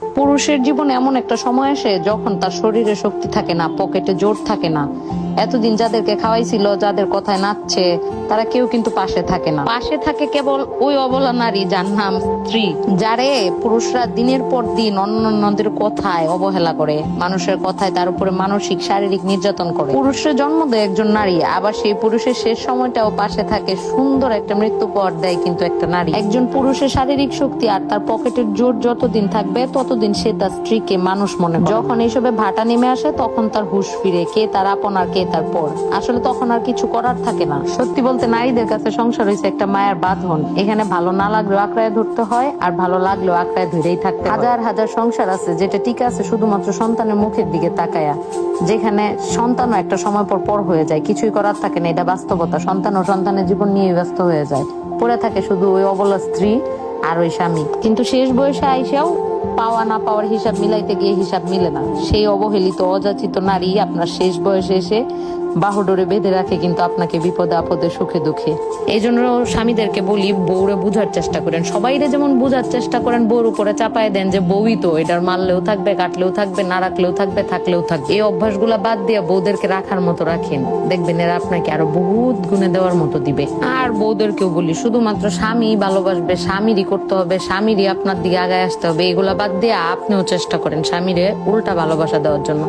পুরুষের জীবনে এমন একটা সময় আসে যখন তার শরীরে শক্তি থাকে না, পকেটে জোর থাকে না। এতদিন যাদেরকে খাওয়াইছিল, যাদের কথায় নাচছে, তারা কেউ কিন্তু পাশে থাকে না। পাশে থাকে কেবল ওই অবলা নারী যার নাম স্ত্রী, যারে পুরুষরা দিনের পর দিন অন্যান্যদের কথায় অবহেলা করে, মানুষের কথায় তার উপরে মানসিক শারীরিক নির্যাতন করে। পুরুষের জন্ম দেয় একজন নারী, আবার সেই পুরুষের শেষ সময়টাও পাশে থাকে, সুন্দর একটা মৃত্যু পর দেয় কিন্তু একটা নারী। একজন পুরুষের শারীরিক শক্তি আর তার পকেটের জোর যতদিন থাকবে ততদিন সে তার স্ত্রীকে মানুষ মনে করে। যখন এইসবে ভাটা নেমে আসে তখন তার হুঁশ ফিরে, কে তার আপন আর কে তার পর। আসলে তখন আর কিছু করার থাকে না। সত্যি বলতে নারীদের কাছে সংসার হয়েছে একটা মায়ের বাঁধন। এখানে ভালো না লাগলেও আঁকড়ায় ধরতে হয়, আর ভালো লাগলেও আঁকড়ায় ধরেই থাকতে হয়। হাজার হাজার সংসার আছে যেটা টিকে আছে শুধুমাত্র সন্তানের মুখের দিকে তাকায়া, যেখানে সন্তানও একটা সময় পর পর হয়ে যায়, কিছুই করার থাকে না, এটা বাস্তবতা। সন্তান ও সন্তানের জীবন নিয়ে ব্যস্ত হয়ে যায়, পড়ে থাকে শুধু ওই অবলা স্ত্রী আর ওই স্বামী। কিন্তু শেষ বয়সে আইসাও পাওয়া না পাওয়ার হিসাব মিলাইতে গিয়ে হিসাব মিলে না। সেই অবহেলিত অযাচিত নারী আপনার শেষ বয়সে এসে বাহুডোরে বেঁধে রাখে কিন্তু আপনাকে বিপদে আপদে সুখে দুঃখে। এই জন্য স্বামীদেরকে বলি, বউরে বুঝার চেষ্টা করেন। সবাইরে যেমন বুঝার চেষ্টা করেন, বউর উপরে চাপায় দেন যে বউই তো, এটার মারলেও থাকবে, কাটলেও থাকবে, না রাখলেও থাকবে, থাকলেও থাকবে। এই অভ্যাসগুলা বাদ দিয়ে বউদেরকে রাখার মতো রাখেন, দেখবেন এরা আপনাকে আরো বহুত গুণে দেওয়ার মতো দিবে। আর বউদেরকেও বলি, শুধুমাত্র স্বামী ভালোবাসবে, স্বামীরই করতে হবে, স্বামীরই আপনার দিকে আগায় আসতে হবে, এগুলা বাদ দিয়ে আপনিও চেষ্টা করেন স্বামীরে উল্টা ভালোবাসা দেওয়ার জন্য।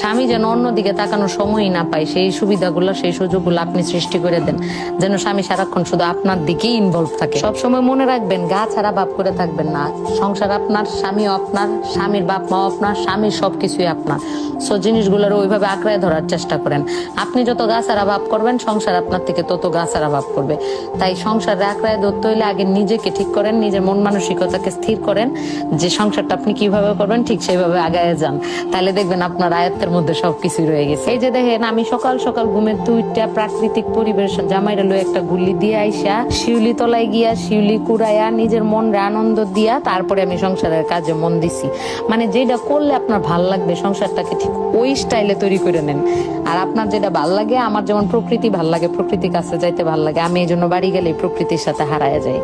স্বামী যেন অন্যদিকে তাকানোর সময়ই না পায়, সেই সুবিধাগুলো সেই সুযোগগুলো আপনি সৃষ্টি করে দেন, যেন স্বামী সারাক্ষণ শুধু আপনার দিকেই ইনভলভ থাকে। সবসময় মনে রাখবেন, গা ছাড়া ভাব করে থাকবেন না। সংসার আপনার, স্বামীও আপনার, স্বামীর বাপ মাও আপনার, স্বামীর সবকিছুই আপনার। সো জিনিসগুলোর ওইভাবে আঁকড়ায় ধরার চেষ্টা করেন। আপনি যত গা ছাড়া ভাব করবেন, সংসার আপনার থেকে তত গা ছাড়া ভাব করবে। তাই সংসারে আঁকড়ায় ধরতে হইলে আগে নিজেকে ঠিক করেন, নিজের মন মানসিকতাকে স্থির করেন যে সংসারটা আপনি কিভাবে করবেন, ঠিক সেইভাবে আগায় যান। তাহলে দেখবেন আপনার আয়ত্তের মধ্যে সবকিছু রয়ে গেছে। এই যে দেখেন, আমি সকাল সকাল ঘুমের দুইটা প্রাকৃতিক পরিবেশ জামাইরা লয়ে একটা গুল্লি দিয়ে আইসা শিউলি তলায় গিয়া শিউলি কুড়াইয়া নিজের মনরে আনন্দ দিয়া তারপরে আমি সংসারের কাজে মন দিছি। মানে যেটা করলে আপনার ভাল লাগবে, সংসারটাকে ঠিক ওই স্টাইলে তৈরি করে নেন। আর আপনার যেটা ভাল লাগে, আমার যেমন প্রকৃতি ভাল লাগে, প্রকৃতির কাছে যাইতে ভাল লাগে, আমি এই জন্য বাড়ি গেলে প্রকৃতির সাথে হারায় যাই।